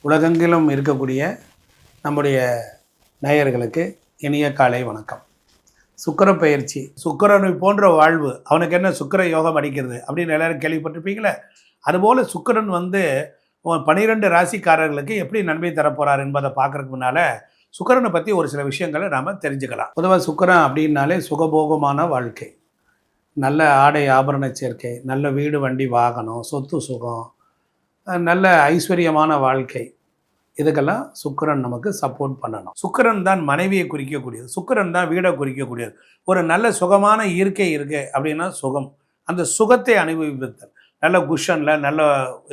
உலகெங்கிலும் இருக்கக்கூடிய நம்முடைய நேயர்களுக்கு இனிய காலை வணக்கம். சுக்கிர பயிற்சி, சுக்கிரனை போன்ற வாழ்வு, அவனுக்கு என்ன சுக்கிர யோகம் அடிக்கிறது அப்படின்னு எல்லாரும் கேள்விப்பட்டிருப்பீங்களே. அதுபோல் சுக்கிரன் 12 ராசிக்காரர்களுக்கு எப்படி நன்மை தரப்போகிறார் என்பதை பார்க்குறதுக்கு முன்னால் சுக்கிரனை பற்றி ஒரு சில விஷயங்களை நாம் தெரிஞ்சுக்கலாம். பொதுவாக சுக்கிரன் அப்படின்னாலே சுகபோகமான வாழ்க்கை, நல்ல ஆடை ஆபரண சேர்க்கை, நல்ல வீடு வண்டி வாகனம், சொத்து சுகம், நல்ல ஐஸ்வர்யமான வாழ்க்கை, இதுக்கெல்லாம் சுக்கிரன் நமக்கு சப்போர்ட் பண்ணணும். சுக்கிரன் தான் மனைவியை குறிக்கக்கூடியது, சுக்கிரன் தான் வீடை குறிக்கக்கூடியது. ஒரு நல்ல சுகமான இயற்கை இருக்கு அப்படின்னா சுகம், அந்த சுகத்தை அனுபவித்தல். நல்ல குஷனில் நல்ல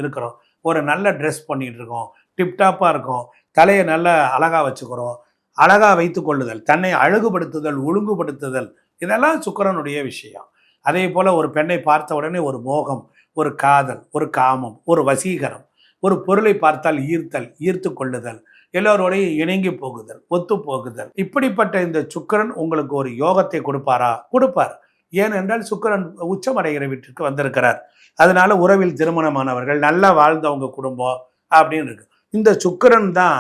இருக்கிறோம், ஒரு நல்ல ட்ரெஸ் பண்ணிகிட்டு இருக்கோம், டிப்டாப்பாக இருக்கோம், தலையை நல்லா அழகாக வச்சுக்கிறோம், அழகாக வைத்து கொள்ளுதல், தன்னை அழகுபடுத்துதல், ஒழுங்குபடுத்துதல், இதெல்லாம் சுக்கிரனுடைய விஷயம். அதே போல் ஒரு பெண்ணை பார்த்த உடனே ஒரு மோகம், ஒரு காதல், ஒரு காமம், ஒரு வசீகரம், ஒரு பொருளை பார்த்தால் ஈர்த்தல், ஈர்த்து கொள்ளுதல், எல்லோரோடையும் இணங்கி போகுதல், ஒத்து போகுதல். இப்படிப்பட்ட இந்த சுக்கிரன் உங்களுக்கு ஒரு யோகத்தை கொடுப்பாரா? கொடுப்பார். ஏனென்றால் சுக்கிரன் உச்சமடைகிற வீட்டிற்கு வந்திருக்கிறார். அதனால உறவில் திருமணமானவர்கள், நல்லா வாழ்ந்தவங்க குடும்பம் அப்படின்னு இருக்கு. இந்த சுக்கிரன் தான்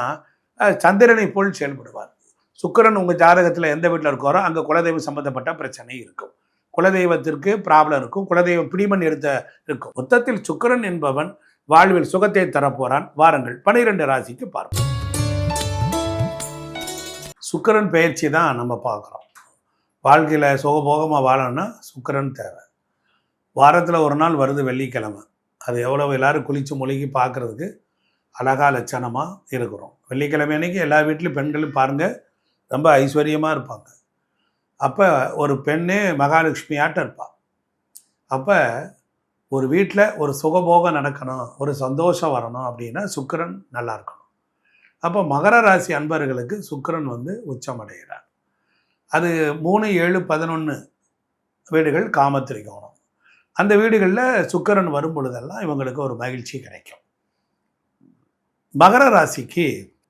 சந்திரனை போல் செயல்படுவார். சுக்கிரன் உங்கள் ஜாதகத்தில் எந்த வீட்டில் இருக்காரோ அங்கே குலதெய்வம் சம்பந்தப்பட்ட பிரச்சனை இருக்கும், குலதெய்வத்திற்கு ப்ராப்ளம் இருக்கும், குலதெய்வம் பிடிமன் எடுத்த இருக்கும். மொத்தத்தில் சுக்கிரன் என்பவன் வாழ்வில் சுகத்தை தரப்போறான். வாருங்கள் 12 ராசிக்கு பார்ப்போம். சுக்கிரன் பயிற்சி தான் நம்ம பார்க்குறோம். வாழ்க்கையில் சுகபோகமாக வாழணும்னா சுக்கிரன் தேவை. வாரத்தில் ஒரு நாள் வருது வெள்ளிக்கிழமை, அது எவ்வளோ எல்லாரும் குளித்து மொழிகி பார்க்குறதுக்கு அழகா லட்சணமாக இருக்கிறோம். வெள்ளிக்கிழமை அன்னைக்கு எல்லா வீட்லேயும் பெண்களும் பாருங்கள் ரொம்ப ஐஸ்வர்யமாக இருப்பாங்க. அப்போ ஒரு பெண்ணே மகாலட்சுமியாட்டம் இருப்பாள். அப்போ ஒரு வீட்டில் ஒரு சுகபோகம் நடக்கணும், ஒரு சந்தோஷம் வரணும் அப்படின்னா சுக்கிரன் நல்லா இருக்கணும். அப்போ மகர ராசி அன்பர்களுக்கு சுக்கிரன் உச்சமடைகிறார். அது 3, 7, 11 வீடுகள் காமத்திரிகோணம். அந்த வீடுகளில் சுக்கிரன் வரும் பொழுதெல்லாம் இவங்களுக்கு ஒரு மகிழ்ச்சி கிடைக்கும். மகர ராசிக்கு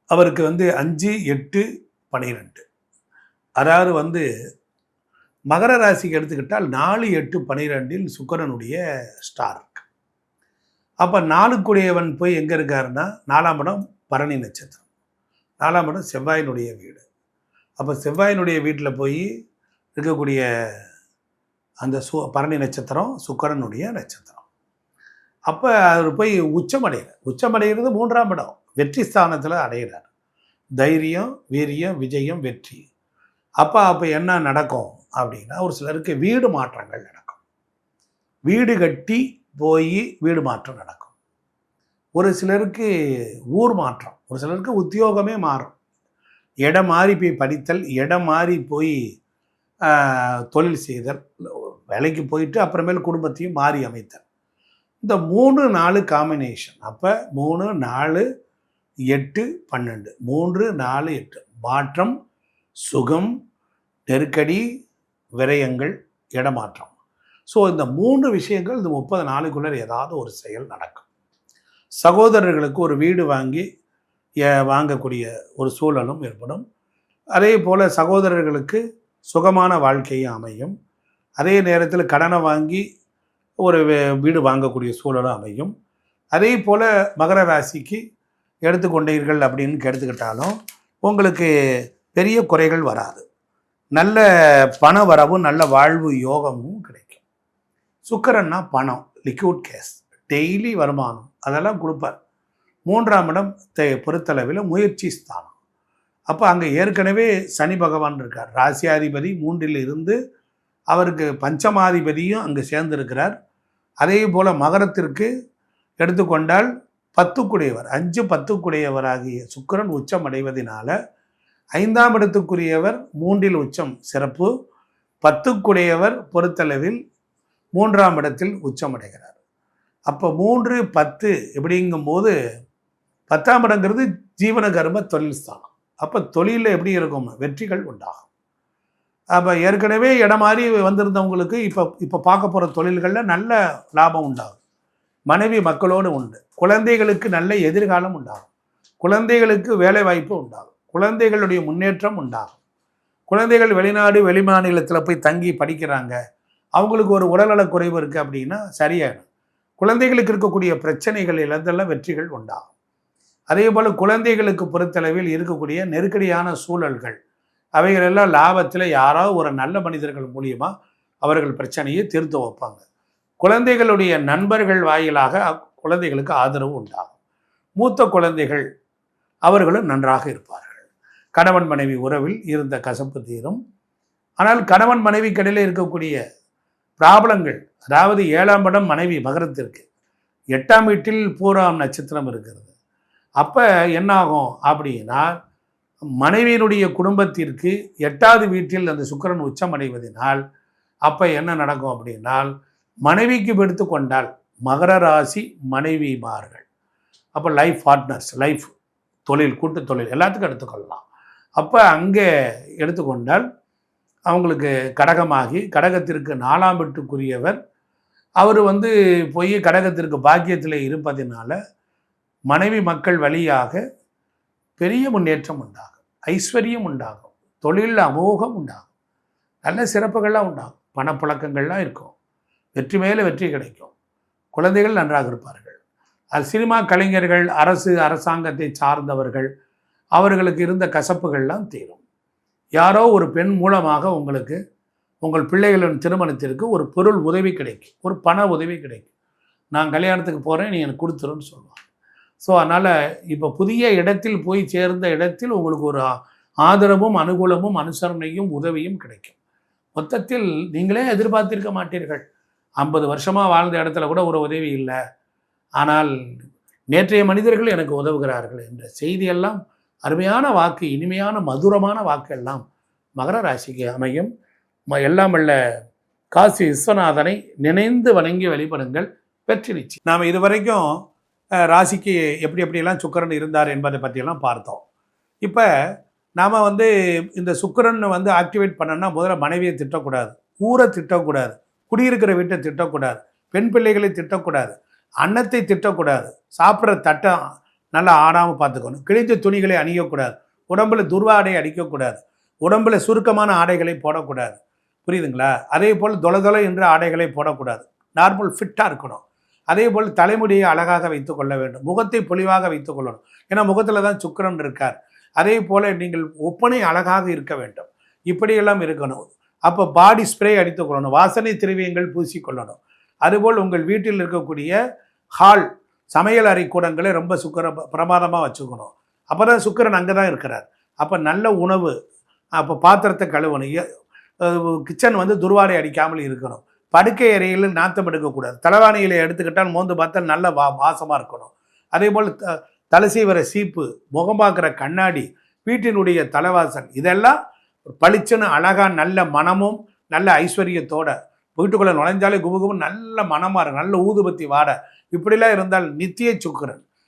அவருக்கு 5, 8, 12, அதாவது மகர ராசிக்கு எடுத்துக்கிட்டால் 4, 8, 12 சுக்கிரனுடைய ஸ்டார் இருக்கு. அப்போ 4க்குடையவன் போய் எங்கே இருக்காருன்னா 4ஆம் இடம் பரணி நட்சத்திரம், 4ஆம் இடம் செவ்வாயினுடைய வீடு. அப்போ செவ்வாயினுடைய வீட்டில் போய் இருக்கக்கூடிய அந்த பரணி நட்சத்திரம் சுக்கிரனுடைய நட்சத்திரம். அப்போ அவர் போய் உச்சமடைகிறது 3ஆம் இடம் வெற்றி ஸ்தானத்தில் அடைகிறார். தைரியம், வீரியம், விஜயம், வெற்றி. அப்போ என்ன நடக்கும் அப்படின்னா ஒரு சிலருக்கு வீடு மாற்றங்கள் நடக்கும், வீடு கட்டி போய் வீடு மாற்றம் நடக்கும். ஒரு சிலருக்கு ஊர் மாற்றம், ஒரு சிலருக்கு உத்தியோகமே மாறும், இடம் மாறி போய் படித்தல், இடம் மாறி போய் தொழில் செய்தல், வேலைக்கு போயிட்டு அப்புறமேல் குடும்பத்தையும் மாறி அமைத்தல். இந்த 3, 4 காம்பினேஷன். அப்போ 3, 4, 8, 12, 3, 4, 8 மாற்றம், சுகம், நெருக்கடி, விரயங்கள், இடமாற்றம். ஸோ இந்த 3 விஷயங்கள் இந்த 30 நாளுக்குள்ளே ஏதாவது ஒரு செயல் நடக்கும். சகோதரர்களுக்கு ஒரு வீடு வாங்கக்கூடிய ஒரு சூழலும் ஏற்படும். அதே போல் சகோதரர்களுக்கு சுகமான வாழ்க்கையும் அமையும். அதே நேரத்தில் கடனை வாங்கி ஒரு வீடு வாங்கக்கூடிய சூழலும் அமையும். அதே போல் மகர ராசிக்கு எடுத்துக்கொண்டீர்கள் அப்படின்னு எடுத்துக்கிட்டாலும் உங்களுக்கு பெரிய குறைகள் வராது, நல்ல பண வரவும் நல்ல வாழ்வு யோகமும் கிடைக்கும். சுக்கிரன்னா பணம், லிக்விட் கேஷ், டெய்லி வருமானம், அதெல்லாம் கொடுப்பார். 3ஆம் இடம் பொறுத்தளவில் முயற்சி ஸ்தானம். அப்போ அங்கே ஏற்கனவே சனி பகவான் இருக்கார், ராசியாதிபதி 3ல் இருந்து அவருக்கு பஞ்சமாதிபதியும் அங்கே சேர்ந்திருக்கிறார். அதே போல் மகரத்திற்கு எடுத்துக்கொண்டால் 10க்குடையவர், 5, 10க்குடையவராகிய சுக்கிரன் உச்சம் அடைவதனால 5ஆம் இடத்துக்குரியவர் 3ல் உச்சம் சிறப்பு, 10க்குடையவர் பொறுத்தளவில் 3ஆம் இடத்தில் உச்சமடைகிறார். அப்போ 3, 10 எப்படிங்கும்போது 10ஆம் இடங்கிறது ஜீவன கர்ம தொழில் ஸ்தானம். அப்போ தொழிலில் எப்படி இருக்கும், வெற்றிகள் உண்டாகும். அப்போ ஏற்கனவே இடம் மாறி வந்திருந்தவங்களுக்கு இப்போ பார்க்க போகிற தொழில்களில் நல்ல லாபம் உண்டாகும். மனைவி மக்களோடு உண்டு. குழந்தைகளுக்கு நல்ல எதிர்காலம் உண்டாகும். குழந்தைகளுக்கு வேலை வாய்ப்பு உண்டாகும். குழந்தைகளுடைய முன்னேற்றம் உண்டாகும். குழந்தைகள் வெளிநாடு வெளிமாநிலத்தில் போய் தங்கி படிக்கிறாங்க, அவங்களுக்கு ஒரு உடல்நலக் குறைவு இருக்குது அப்படின்னா சரியாயிடும். குழந்தைகளுக்கு இருக்கக்கூடிய பிரச்சனைகள் இழந்தெல்லாம் வெற்றிகள் உண்டாகும். அதே போல் குழந்தைகளுக்கு பொறுத்தளவில் இருக்கக்கூடிய நெருக்கடியான சூழல்கள் அவைகளெல்லாம் லாபத்தில் யாராவது ஒரு நல்ல மனிதர்கள் மூலியமாக அவர்கள் பிரச்சனையை தீர்த்து வைப்பாங்க. குழந்தைகளுடைய நண்பர்கள் வாயிலாக குழந்தைகளுக்கு ஆதரவு உண்டாகும். மூத்த குழந்தைகள் அவர்களும் நன்றாக இருப்பார்கள். கணவன் மனைவி உறவில் இருந்த கசப்பு தீரும். ஆனால் கணவன் மனைவிக்கிடையில் இருக்கக்கூடிய பிராபலங்கள், அதாவது 7ஆம் இடம் மனைவி மகரத்திற்கு, 8ஆம் வீட்டில் பூராம் நட்சத்திரம் இருக்கிறது. அப்போ என்னாகும் அப்படின்னா, மனைவியினுடைய குடும்பத்திற்கு 8வது வீட்டில் அந்த சுக்கிரன் உச்சம் அடைவதனால் அப்போ என்ன நடக்கும் அப்படின்னால், மனைவிக்கு எடுத்து கொண்டால் மகர ராசி மனைவிமார்கள், அப்போ லைஃப் பார்ட்னர்ஸ், லைஃப் தொழில், கூட்டு தொழில் எல்லாத்துக்கும் எடுத்துக்கொள்ளலாம். அப்போ அங்கே எடுத்துக்கொண்டால் அவங்களுக்கு கடகமாகி, கடகத்திற்கு 4ஆம் வீட்டுக்குரியவர் அவர் போய் கடகத்திற்கு பாக்கியத்தில் இருப்பதினால மனைவி மக்கள் வழியாக பெரிய முன்னேற்றம் உண்டாகும், ஐஸ்வர்யம் உண்டாகும், தொழில் அமோகம் உண்டாகும், நல்ல சிறப்புகள்லாம் உண்டாகும், பணப்புழக்கங்கள்லாம் இருக்கும், வெற்றி மேலே வெற்றி கிடைக்கும், குழந்தைகள் நன்றாக இருப்பார்கள். அது சினிமா கலைஞர்கள், அரசாங்கத்தை சார்ந்தவர்கள், அவர்களுக்கு இருந்த கசப்புகள்லாம் தீரும். யாரோ ஒரு பெண் மூலமாக உங்களுக்கு உங்கள் பிள்ளைகளின் திருமணத்திற்கு ஒரு பொருள் உதவி கிடைக்கும், ஒரு பண உதவி கிடைக்கும். நான் கல்யாணத்துக்கு போகிறேன், நீ எனக்கு கொடுத்துருன்னு சொல்லுவாங்க. ஸோ அதனால் இப்போ புதிய இடத்தில் போய் சேர்ந்த இடத்தில் உங்களுக்கு ஒரு ஆதரவும் அனுகூலமும் அனுசரணையும் உதவியும் கிடைக்கும். மொத்தத்தில் நீங்களே எதிர்பார்த்திருக்க மாட்டீர்கள். 50 வருஷமாக வாழ்ந்த இடத்துல கூட ஒரு உதவி இல்லை, ஆனால் நேற்றைய மனிதர்கள் எனக்கு உதவுகிறார்கள் என்ற செய்தியெல்லாம் அருமையான வாக்கு, இனிமையான மதுரமான வாக்கு எல்லாம் மகர ராசிக்கு அமையும். எல்லாம் வல்ல காசி விஸ்வநாதனை நினைந்து வணங்கி வழிபடுங்கள், வெற்றி நிச்சயம். நாம் இதுவரைக்கும் ராசிக்கு எப்படி எப்படியெல்லாம் சுக்கிரன் இருந்தார் என்பதை பற்றியெல்லாம் பார்த்தோம். இப்போ நாம் இந்த சுக்கிரன் ஆக்டிவேட் பண்ணோன்னா முதல்ல மனைவியை திட்டக்கூடாது, ஊரை திட்டக்கூடாது, குடியிருக்கிற வீட்டை திட்டக்கூடாது, பெண் பிள்ளைகளை திட்டக்கூடாது, அன்னத்தை திட்டக்கூடாது, சாப்பிட்ற தட்டை நல்லா ஆடாமல் பார்த்துக்கணும், கிழிஞ்ச துணிகளை அணியக்கூடாது, உடம்பில் துர்வாடை அடிக்கக்கூடாது, உடம்பில் சுருக்கமான ஆடைகளை போடக்கூடாது. புரியுதுங்களா? அதே போல் தொலை என்ற ஆடைகளை போடக்கூடாது, நார்மல் ஃபிட்டாக இருக்கணும். அதே போல் தலைமுடியை அழகாக வைத்து கொள்ள வேண்டும், முகத்தை பொலிவாக வைத்து கொள்ளணும், ஏன்னா முகத்தில் தான் சுக்கிரன் இருக்கார். அதே போல் நீங்கள் ஒப்பனை அழகாக இருக்க வேண்டும், இப்படியெல்லாம் இருக்கணும். அப்போ பாடி ஸ்ப்ரே அடித்து கொள்ளணும், வாசனை திரவியங்கள் பூசிக்கொள்ளணும். அதுபோல் உங்கள் வீட்டில் இருக்கக்கூடிய ஹால், சமையல் அறை கூடங்களை ரொம்ப பிரமாதமாக வச்சுக்கணும். அப்போ தான் சுக்கிரன் அங்கே தான் இருக்கிறார். அப்போ நல்ல உணவு, அப்போ பாத்திரத்தை கழுவணும், கிச்சன் துர்வாடை அடிக்காமல் இருக்கணும், படுக்கை அறையில் நாத்தம் எடுக்கக்கூடாது, தலைவாணிகளை எடுத்துக்கிட்டால் மோந்து பார்த்தா நல்ல வாசமாக இருக்கணும். அதே போல் தலைசீவர சீப்பு, முகம் பார்க்குற கண்ணாடி, வீட்டினுடைய தலைவாசல், இதெல்லாம் பளிச்சுன்னு அழகாக நல்ல மனமும் நல்ல ஐஸ்வர்யத்தோட வீட்டுக்குள்ளே நுழைஞ்சாலே குபுகுபு நல்ல மனமாக இருக்கும், நல்ல ஊதுபத்தி வாட, இப்படிலாம் இருந்தால் நித்திய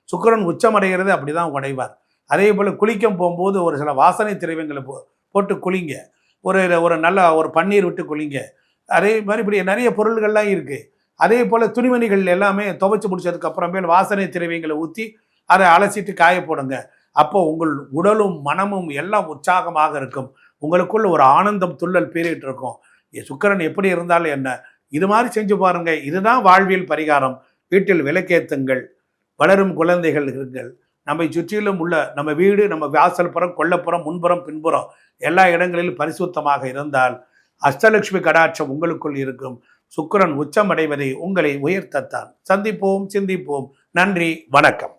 சுக்கிரன் உச்சமடைகிறது அப்படி தான் உடைவார். அதே போல் குளிக்க போகும்போது ஒரு சில வாசனை திரவியங்களை போட்டு குளிங்க, ஒரு நல்ல ஒரு பன்னீர் விட்டு குளிங்க. அதே மாதிரி இப்படி நிறைய பொருள்கள்லாம் இருக்குது. அதே போல் துணிமணிகள் எல்லாமே துவைச்சி முடிச்சதுக்கு அப்புறமேல் வாசனை திரவியங்களை ஊற்றி அதை அலசிட்டு காய போடுங்க. அப்போ உங்கள் உடலும் மனமும் எல்லாம் உற்சாகமாக இருக்கும், உங்களுக்குள்ள ஒரு ஆனந்தம் துள்ளல் பீறிட்டு இருக்கும். சுக்கிரன் எப்படி இருந்தாலும் என்ன, இது மாதிரி செஞ்சு பாருங்கள். இதுதான் வாழ்வியல் பரிகாரம். வீட்டில் விளக்கேத்துங்கள், வளரும் குழந்தைகள் இருங்கள், நம்மை சுற்றிலும் உள்ள நம்ம வீடு, நம்ம வாசல் புறம், கொல்லப்புறம், முன்புறம், பின்புறம் எல்லா இடங்களிலும் பரிசுத்தமாக இருந்தால் அஷ்டலட்சுமி கடாட்சம் உங்களுக்குள் இருக்கும். சுக்கிரன் உச்சமடைவதை உங்களை உயர்த்தத்தான். சந்திப்போம், சிந்திப்போம். நன்றி, வணக்கம்.